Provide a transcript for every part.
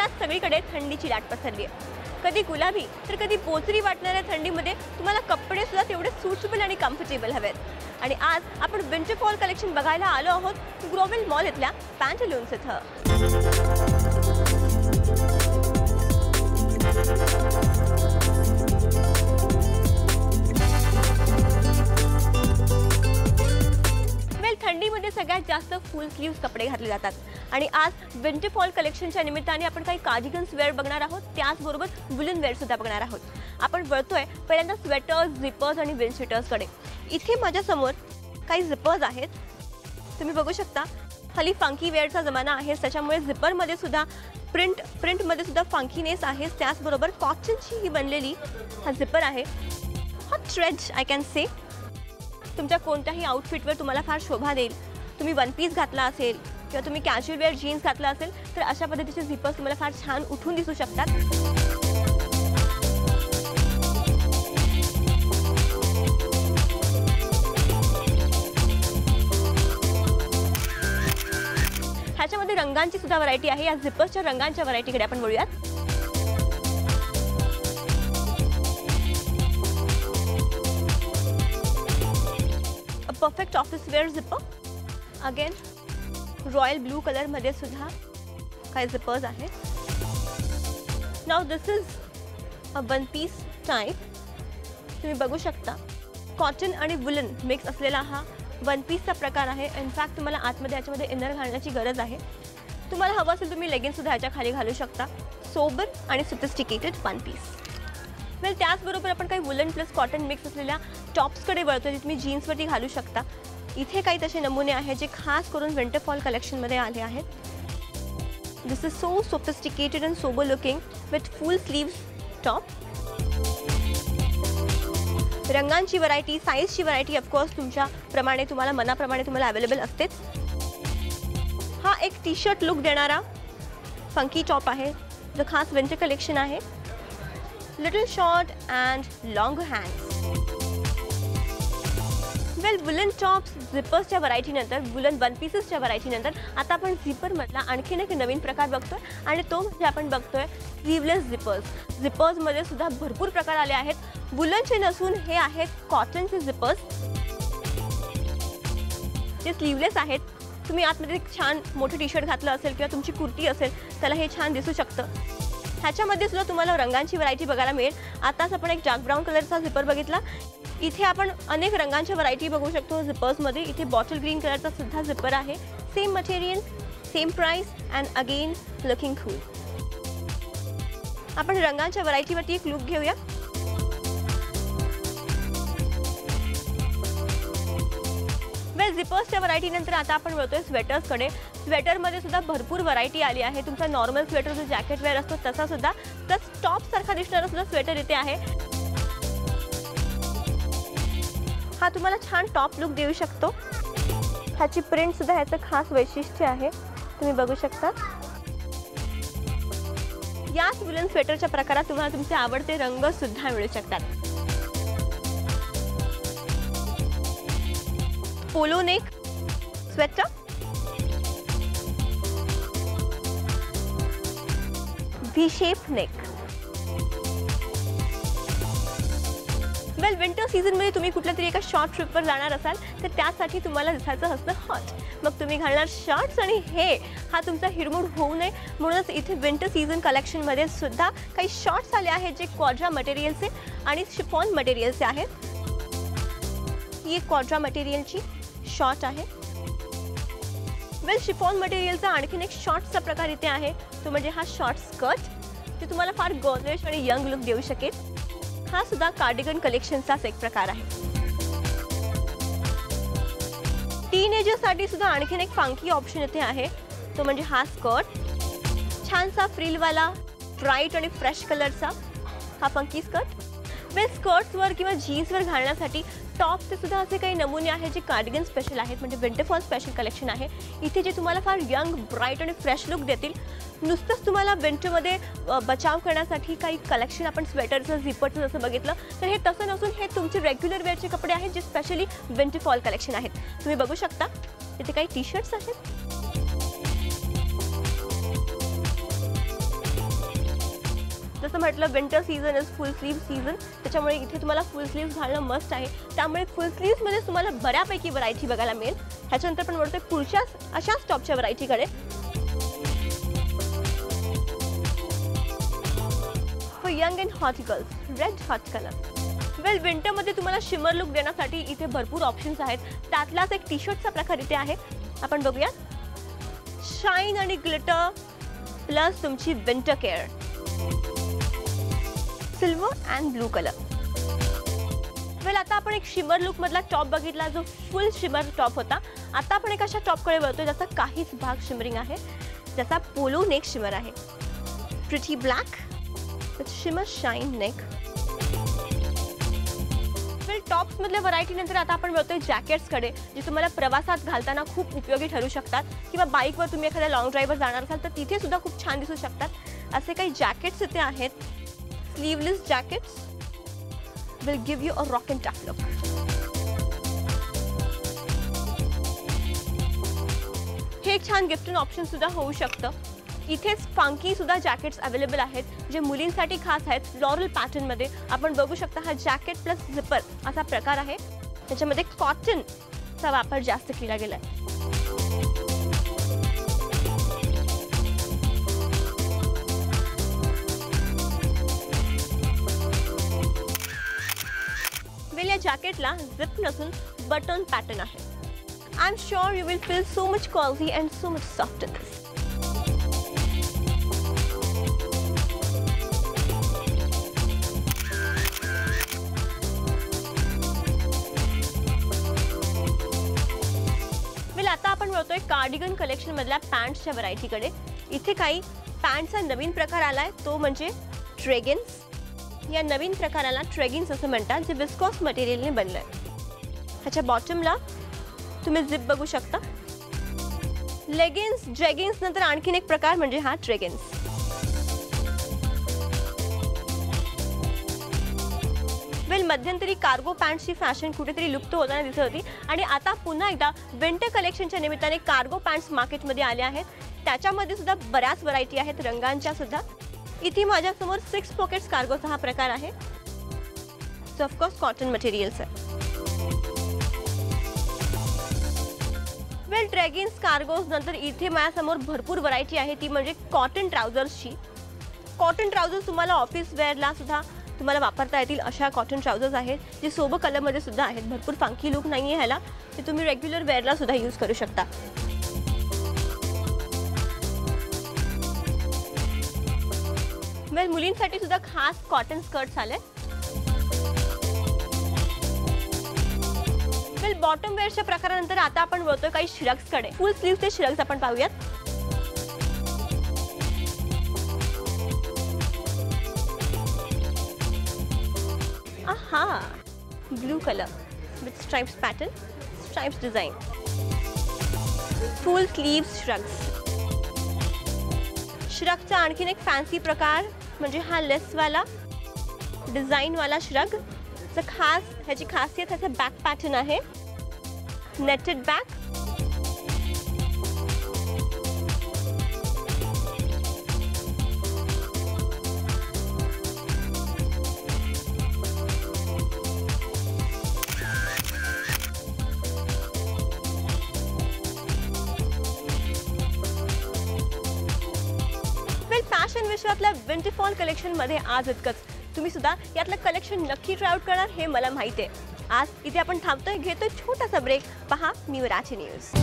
आज सगळीकडे थंडीची लाट पसरली आहे. कधी गुलाबी तर कधी पोचरी वाटणाऱ्या थंडीमध्ये तुम्हाला कपडे सुद्धा तेवढे सूटेबल आणि कम्फर्टेबल हवेत. आणि आज आपण विंटर फॉल कलेक्शन बघायला आलो आहोत ग्रोवेल मॉल इथल्या पॅन्टलून्स इथं. थंडीमध्ये सगळ्यात जास्त फुल स्लीव्स कपडे घातले जातात आणि आज विंटर फॉल कलेक्शनच्या निमित्ताने आपण काही कार्डिगन्स वेअर बघणार आहोत, त्याचबरोबर वुलन वेअर सुद्धा बघणार आहोत. आपण वळतोय पहिल्यांदा स्वेटर्स, झिपर्स आणि विंड स्वेटर्सकडे. इथे माझ्यासमोर काही झिपर्स आहेत, तुम्ही बघू शकता. हल्ली फंकी वेअरचा जमाना आहे, त्याच्यामुळे झिपरमध्ये सुद्धा प्रिंटमध्ये सुद्धा फंकीनेस आहे. त्याचबरोबर कॉटनची ही बनलेली हा झिपर आहे. हा ट्रेंड आय कॅन से तुमच्या कोणत्याही आउटफिटवर तुम्हाला फार शोभा देईल. तुम्ही वन पीस घातला असेल किंवा तुम्ही कॅज्युअल वेअर जीन्स घातला असेल तर अशा पद्धतीचे झिपर्स तुम्हाला फार छान उठून दिसू शकतात. ह्याच्यामध्ये रंगांची सुद्धा व्हरायटी आहे. या झिपर्सच्या रंगांच्या व्हरायटीकडे आपण वळूयात. Perfect office wear zipper, again royal blue colour मध्ये सुद्धा काही झिपर्स आहेत. Now this is a one piece type. तुम्ही बघू शकता कॉटन आणि वुलन मिक्स असलेला हा वन पीसचा प्रकार आहे. इनफॅक्ट तुम्हाला आतमध्ये याच्यामध्ये इनर घालण्याची गरज आहे. तुम्हाला हवं असेल तुम्ही लेगिन्स सुद्धा ह्याच्या खाली घालू शकता. सोबर आणि सोफिस्टिकेटेड वन पीस. वेल त्याचबरोबर आपण काही वुलन प्लस कॉटन मिक्स असलेल्या टॉप्सकडे वळतो, जे तुम्ही जीन्सवरती घालू शकता. इथे काही तसे नमुने आहेत जे खास करून विंटर फॉल कलेक्शनमध्ये आले आहेत. This is so sophisticated and sober looking with full sleeves top. रंगांची व्हरायटी, साईजची व्हरायटी ऑफकोर्स तुमच्याप्रमाणे तुम्हाला मनाप्रमाणे तुम्हाला अवेलेबल असतेच. हा एक टी शर्ट लुक देणारा फंकी टॉप आहे जो खास विंटर कलेक्शन आहे. Little short and long hands. Well woollen tops, झिपर्सच्या व्हरायटीनंतर, वुलन वन पीसेसच्या व्हरायटीनंतर आता आपण झिपरमधला आणखीन एक नवीन प्रकार बघतोय आणि तो म्हणजे आपण बघतोय स्लीवलेस झिपर्स. झिपर्समध्ये सुद्धा भरपूर प्रकार आले आहेत. वुलनचे नसून हे आहेत कॉटनचे झिपर्स जे स्लीवलेस आहेत. तुम्ही आतमध्ये एक छान मोठं टी शर्ट घातलं असेल किंवा तुमची कुर्ती असेल त्याला हे छान दिसू शकतं. ह्याच्यामध्ये सुद्धा तुम्हाला रंगांची व्हरायटी बघायला मिळेल. आताच आपण एक डार्क ब्राऊन कलरचा झिपर बघितला. इथे आपण अनेक रंगांच्या व्हरायटी बघू शकतो झिपर्समध्ये. इथे बॉटल ग्रीन कलरचा सुद्धा झिपर आहे. Same material, same price and again looking cool. आपण रंगांच्या व्हरायटीवरती एक लुक घेऊया. वेल झिपर्सच्या व्हरायटीनंतर आता आपण वळतोय स्वेटर्सकडे. स्वेटरमध्ये सुद्धा भरपूर व्हरायटी आली आहे. तुमचा नॉर्मल स्वेटर जो जॅकेट वेअर असतो तसा सुद्धा, प्लस टॉप सारखा दिसणारा सुद्धा स्वेटर इथे आहे. हा तुम्हाला छान टॉप लुक देऊ शकतो. ह्याची प्रिंट सुद्धा ह्याचं खास वैशिष्ट्य आहे, तुम्ही बघू शकता. याच वुलन स्वेटरच्या प्रकारात तुम्हाला तुमचे आवडते रंग सुद्धा मिळू शकतात. Polo neck sweater, V shape neck. Well winter सीझनमध्ये तुम्ही कुठल्या तरी एका शॉर्ट ट्रिपवर जाणार असाल तर त्यासाठी तुम्हाला दिसायचं असतं हॉट. मग तुम्ही घालणार शॉर्ट्स आणि हे हा तुमचा हिरमोड होऊ नये म्हणूनच इथे विंटर सीझन कलेक्शनमध्ये सुद्धा काही शॉर्ट्स आले आहेत जे क्वाड्रा मटेरियलचे आणि शिफॉन मटेरियलचे आहेत. ही एक क्वाड्रा मटेरियलची शॉर्ट आहे. वेल शिफॉन मटेरियलचा आणखीन एक शॉर्ट्सचा प्रकार इथे आहे, तो म्हणजे हा शॉर्ट स्कर्ट, जे तुम्हाला फार गर्लिश आणि यंग लुक देऊ शकेल. हा सुद्धा कार्डिगन कलेक्शनचाच एक प्रकार आहे. टीनेजर्ससाठी सुद्धा आणखीन एक फंकी ऑप्शन इथे आहे, तो म्हणजे हा स्कर्ट. छानसा फ्रिलवाला ब्राईट आणि फ्रेश कलरचा हा फंकी स्कर्ट. वेल स्कर्ट्सवर किंवा जीन्सवर घालण्यासाठी टॉपचे सुद्धा असे काही नमुने आहेत जे कार्डिगन स्पेशल आहेत, म्हणजे विंटर फॉल स्पेशल कलेक्शन आहे इथे, जे तुम्हाला फार यंग, ब्राईट आणि फ्रेश लुक देतील. नुसतंच तुम्हाला विंटरमध्ये बचाव करण्यासाठी काही कलेक्शन आपण स्वेटरचं, झिपरचं जसं बघितलं तर हे तसं नसून हे तुमचे रेग्युलर वेअरचे कपडे आहेत जे स्पेशली विंटर फॉल कलेक्शन आहेत. तुम्ही बघू शकता इथे काही टी शर्ट्स आहेत. जसं म्हटलं winter season is full sleeve season, त्याच्यामुळे इथे तुम्हाला फुल स्लीव्ह घालणं मस्ट आहे. त्यामुळे फुल स्लीव्हमध्ये तुम्हाला बऱ्यापैकी व्हरायटी बघायला मिळेल. ह्याच्यानंतर पण वळतोय पुढच्या अशाच टॉपच्या व्हरायटीकडे. For young and hot girls, red hot colour. Well, विंटरमध्ये तुम्हाला शिमर लुक देण्यासाठी इथे भरपूर ऑप्शन्स आहेत. त्यातलाच एक टी शर्टचा प्रकार इथे आहे. आपण बघूया. शाईन आणि ग्लिटर प्लस तुमची winter care. Silver and blue colour. Well, आता आपण एक शिमर लुक मधला टॉप बघितला जो फुल शिमर टॉप होता. आता आपण एक अशा टॉपकडे वळतोय ज्याचा काहीच भाग शिमरिंग आहे, ज्याचा पोलो नेक शिमर आहे. Pretty black with shimmer shine neck. Well, tops मधल्या व्हरायटी नंतर आता आपण वळतोय जॅकेट्सकडे, जे तुम्हाला प्रवासात घालताना खूप उपयोगी ठरू शकतात किंवा बाईकवर तुम्ही एखाद्या लॉंग ड्राईव्हवर जाणार असाल तर तिथे सुद्धा खूप छान दिसू शकतात. असे काही जॅकेट्स इथे आहेत. Sleeveless jackets will give you a rock and tough look. हे एक छान गिफ्टिंग ऑप्शन सुद्धा होऊ शकतं. इथेच फंकी सुद्धा जॅकेट्स अवेलेबल आहेत जे मुलींसाठी खास आहेत. फ्लोरल पॅटर्नमध्ये आपण बघू शकता. हा जॅकेट प्लस झिपर असा प्रकार आहे. त्याच्यामध्ये कॉटनचा वापर जास्त केला गेला आहे. वेल, या जॅकेटला झिप नसून बटन पॅटर्न आहे. I am sure you will feel so much cosy and so much soft in this. आता आपण वळतोय कार्डिगन कलेक्शन मधल्या पॅन्ट्सच्या व्हरायटीकडे. इथे काही पॅन्टचा नवीन प्रकार आलाय, तो म्हणजे ट्रेगिन्स. या नवीन प्रकाराला ट्रेगिन्स असं म्हणतात, जे विस्कॉस मटेरियलने बनलंय. ह्याच्या बॉटमला तुम्ही झिप बघू शकता. लेगिन्स, जेगिन्स नंतर आणखीन एक प्रकार म्हणजे हा ट्रेगिन्स. वेल, मध्यंतरी कार्गो पॅन्ट्सची फॅशन कुठेतरी लुप्त होताना दिसत होती आणि आता पुन्हा एकदा विंटर कलेक्शनच्या निमित्ताने कार्गो पॅन्ट्स मार्केटमध्ये आले आहेत. त्याच्यामध्ये सुद्धा बऱ्याच व्हरायटी आहेत रंगांच्या सुद्धा. इथे माझ्यासमोर 6 पॉकेट्स कार्गोचा हा प्रकार आहे. सो ऑफकोर्स कॉटन मटेरियल्स आहे. वेल, ट्रेगिन्स, कार्गोज नंतर इथे माझ्यासमोर भरपूर व्हरायटी आहे, ती म्हणजे कॉटन ट्राउझर्सची. कॉटन ट्राउझर्स तुम्हाला ऑफिस वेअरला सुद्धा तुम्हाला वापरता येतील अशा कॉटन ट्राउझर्स आहेत, जे सोबर कलरमध्ये सुद्धा आहेत. भरपूर फंकी लुक नाही आहे ह्याला, ते तुम्ही रेग्युलर वेअरला सुद्धा यूज करू शकता. वेल, मुलींसाठी सुद्धा खास कॉटन स्कर्ट्स आले. वेल, बॉटम वेअरच्या प्रकारानंतर आता आपण वळतोय काही श्रग्सकडे. फुल स्लीव्हचे श्रग्स आपण पाहूयात. Blue colour with stripes pattern, stripes design. Full sleeves shrugs. श्रगचा आणखीन एक फॅन्सी प्रकार म्हणजे हा लेसवाला डिझाईनवाला श्रग. खास ह्याची खासियत ह्याचा बॅक पॅटर्न आहे, नेटेड बॅक. फॅशन विश्वातल्या विंटर फॉल कलेक्शन मध्ये आज इतकंच. तुम्ही सुद्धा यातलं कलेक्शन नक्की ट्राय आउट करणार हे मला माहिती आहे. आज इथे आपण थांबतोय, घेतोय छोटासा ब्रेक. पहा न्यूराची news.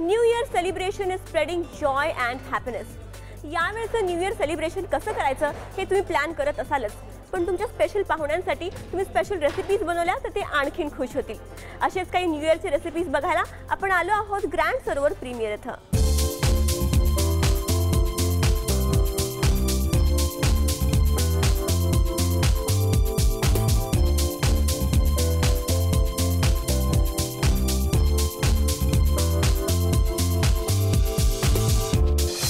New year celebration is spreading joy and happiness. यावेळेचं न्यू इयर सेलिब्रेशन कसं करायचं हे तुम्ही प्लॅन करत असालच. पण तुमच्या स्पेशल पाहुण्यांसाठी तुम्ही स्पेशल रेसिपीज बनवल्या तर ते आणखीन खुश होतील. असेच काही न्यू इयरचे रेसिपीज बघायला आपण आलो आहोत ग्रँड सरोवर प्रीमियर इथं.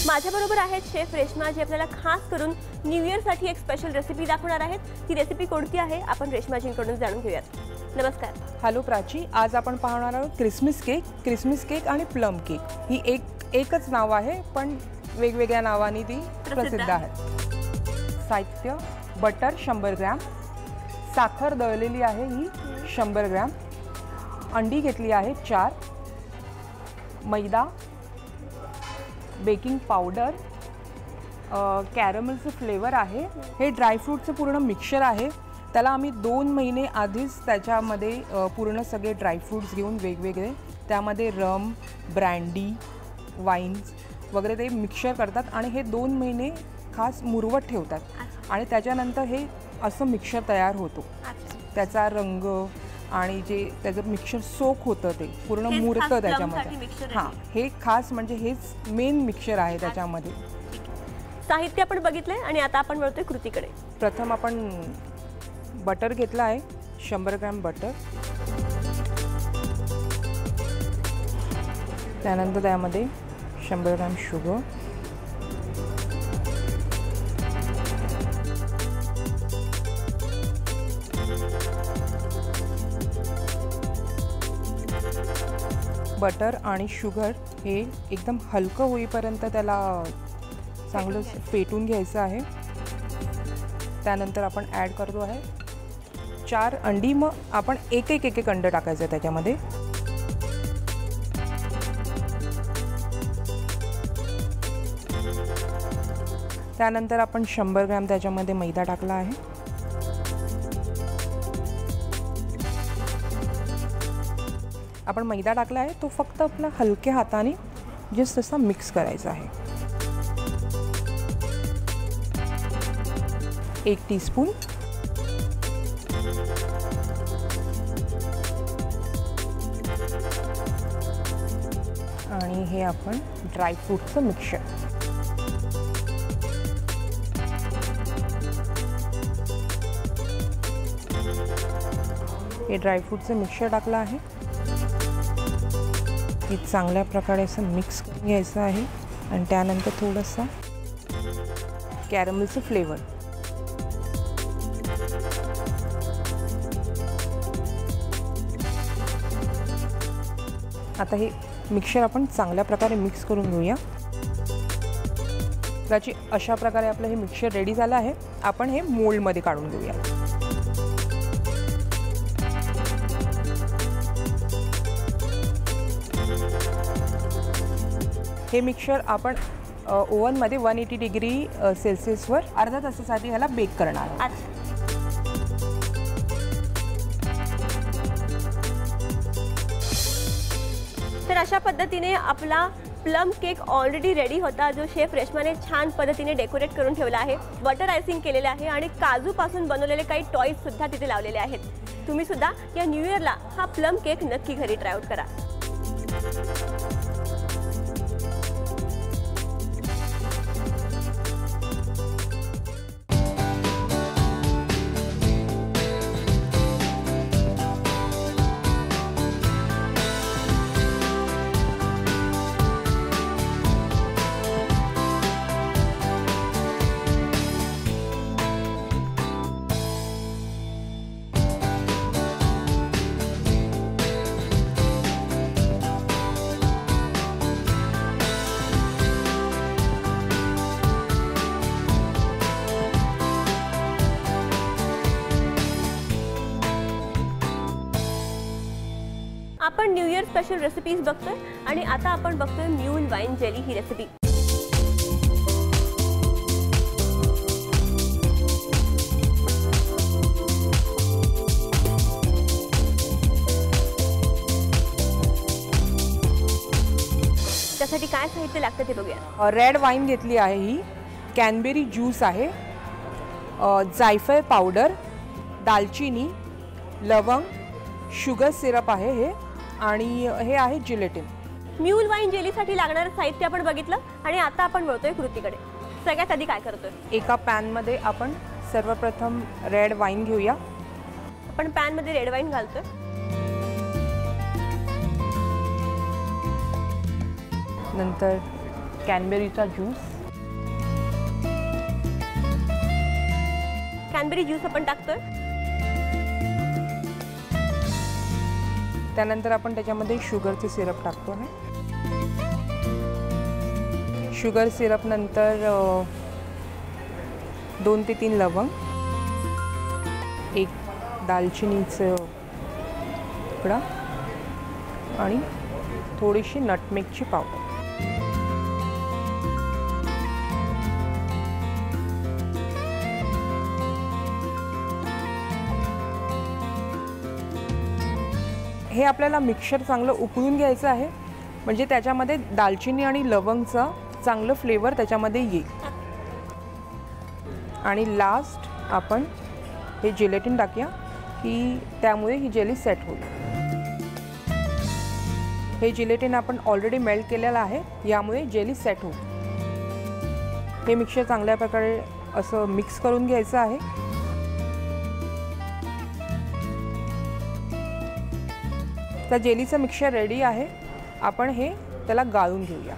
माझ्याबरोबर आहेत शेफ रेश्मा, जे आपल्याला खास करून न्यू इयरसाठी एक स्पेशल रेसिपी दाखवणार आहेत. ती रेसिपी कोणती आहे आपण रेश्माजींकडून जाणून घेऊयात. नमस्कार. हॅलो प्राची. आज आपण पाहणार आहोत क्रिसमस केक आणि प्लम केक. ही एकच नाव आहे पण वेगवेगळ्या नावांनी ती प्रसिद्ध आहे. साहित्य: बटर 100 ग्रॅम, साखर दळलेली आहे ही 100 ग्रॅम, अंडी घेतली आहे 4, मैदा, बेकिंग पावडर, कॅरमलचं फ्लेवर आहे. हे ड्रायफ्रूटचं पूर्ण मिक्सचर आहे. त्याला आम्ही 2 महिने आधीच त्याच्यामध्ये पूर्ण सगळे ड्रायफ्रूट्स घेऊन वेगवेगळे त्यामध्ये रम, ब्रँडी, वाईन्स वगैरे ते मिक्सचर करतात आणि हे 2 महिने खास मुरवत ठेवतात आणि त्याच्यानंतर हे असं मिक्सचर तयार होतो. त्याचा रंग आणि जे त्याचं मिक्सचर सोक होतं ते पूर्ण मुरतं त्याच्यामध्ये. हां, हे खास म्हणजे हेच मेन मिक्सचर आहे त्याच्यामध्ये. साहित्य आपण बघितलंय आणि आता आपण वळतोय कृतीकडे. प्रथम आपण बटर घेतला आहे 100 ग्रॅम बटर. त्यानंतर त्यामध्ये 100 ग्रॅम शुगर, बटर आणि शुगर हे एकदम हलकं होईपर्यंत त्याला चांगलं फेटून घ्यायचं आहे. त्यानंतर आपण ॲड करतो आहे 4 अंडी. मग आपण एक अंड टाकायचं आहे त्याच्यामध्ये. त्यानंतर आपण 100 ग्रॅम त्याच्यामध्ये मैदा टाकला आहे. आपण मैदा टाकला आहे तो फक्त आपल्या हलक्या हाताने जस्ट तसा मिक्स करायचा आहे. 1 टीस्पून, आणि हे आपण ड्रायफ्रूटचं मिक्सचर. हे ड्रायफ्रूटचं मिक्सचर टाकलं आहे. हे चांगल्या प्रकारे असं मिक्स करून घ्यायचं आहे आणि त्यानंतर थोडंसं कॅरमलचं फ्लेवर. आता हे मिक्सचर आपण चांगल्या प्रकारे मिक्स करून घेऊया. त्याची अशा प्रकारे आपलं हे मिक्सचर रेडी झालं आहे. आपण हे मोल्डमध्ये काढून घेऊया. हे मिक्सचर आपण ओव्हनमध्ये 180 डिग्री सेल्सिअसवर अर्धा तासासाठी ह्याला बेक करणार आहोत. तर अशा पद्धतीने आपला प्लम केक ऑलरेडी रेडी होता, जो शेफ रेश्माने छान पद्धतीने डेकोरेट करून ठेवला आहे. बटर आयसिंग केलेले आहे आणि काजूपासून बनवलेले काही टॉयज सुद्धा तिथे लावलेले आहेत. तुम्ही सुद्धा या न्यू इयरला हा प्लम केक नक्की घरी ट्राय आउट करा. आपण न्यू इयर स्पेशल रेसिपीज बघतोय आणि आता आपण बघतोय म्यूल वाईन जेली ही रेसिपी. त्यासाठी काय साहित्य लागतं ते बघूया. रेड वाईन घेतली आहे, ही कॅनबेरी ज्यूस आहे, जायफळ पावडर, दालचिनी, लवंग, शुगर सिरप आहे हे, आणि हे आहे जिलेटिन. म्यूल वाईन जेलीसाठी लागणारं साहित्य आपण बघितलं आणि आता आपण वळतोय कृतीकडे. सगळ्यात आधी काय करतोय? एका पॅनमध्ये आपण सर्वप्रथम रेड वाईन घेऊया. आपण पॅनमध्ये रेड वाईन घालतोय. नंतर कॅनबेरीचा ज्यूस, कॅनबेरी ज्यूस आपण टाकतोय. त्यानंतर आपण त्याच्यामध्ये शुगरचे सिरप टाकतो आहे. शुगर सिरप नंतर 2 ते 3 लवंग, 1 दालचिनीचं तुकडा आणि थोडीशी नटमेगची पावडर. हे आपल्याला मिक्सर चांगलं उकळून घ्यायचं आहे, म्हणजे त्याच्यामध्ये दालचिनी आणि लवंगचा चांगलं फ्लेवर त्याच्यामध्ये येईल. आणि लास्ट आपण हे जिलेटिन टाकूया की त्यामुळे ही जेली सेट होईल. हे जिलेटिन आपण ऑलरेडी मेल्ट केलेलं आहे, यामुळे जेली सेट होईल. हे मिक्सर चांगल्या प्रकारे असं मिक्स करून घ्यायचं आहे. त्या जेलीचं मिक्सचर रेडी आहे. आपण हे त्याला गाळून घेऊया.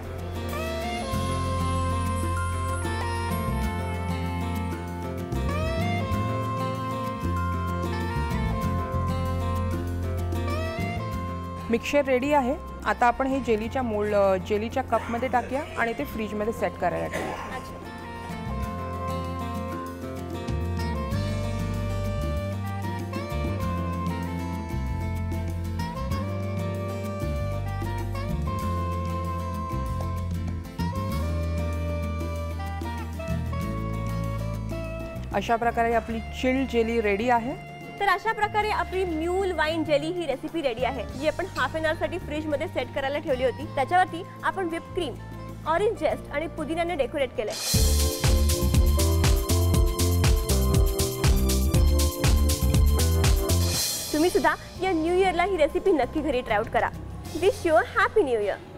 मिक्सचर रेडी आहे. आता आपण हे जेलीच्या कपमध्ये टाकूया आणि ते फ्रीजमध्ये सेट करायला ठेवूया. अशा प्रकारे आपली चिल्ड जेली रेडी आहे. तर अशा प्रकारे आपली म्यूल वाईन जेली ही रेसिपी रेडी आहे, जी आपण हाफ एन आवरसाठी फ्रीजमध्ये सेट करायला ठेवली होती. त्याच्यावरती आपण व्हिप क्रीम, ऑरेंज जेस्ट आणि पुदिन्याने डेकोरेट केलंय. तुम्ही सुद्धा या न्यू इयरला ही रेसिपी नक्की घरी ट्राय आउट करा. Wish you a happy new year.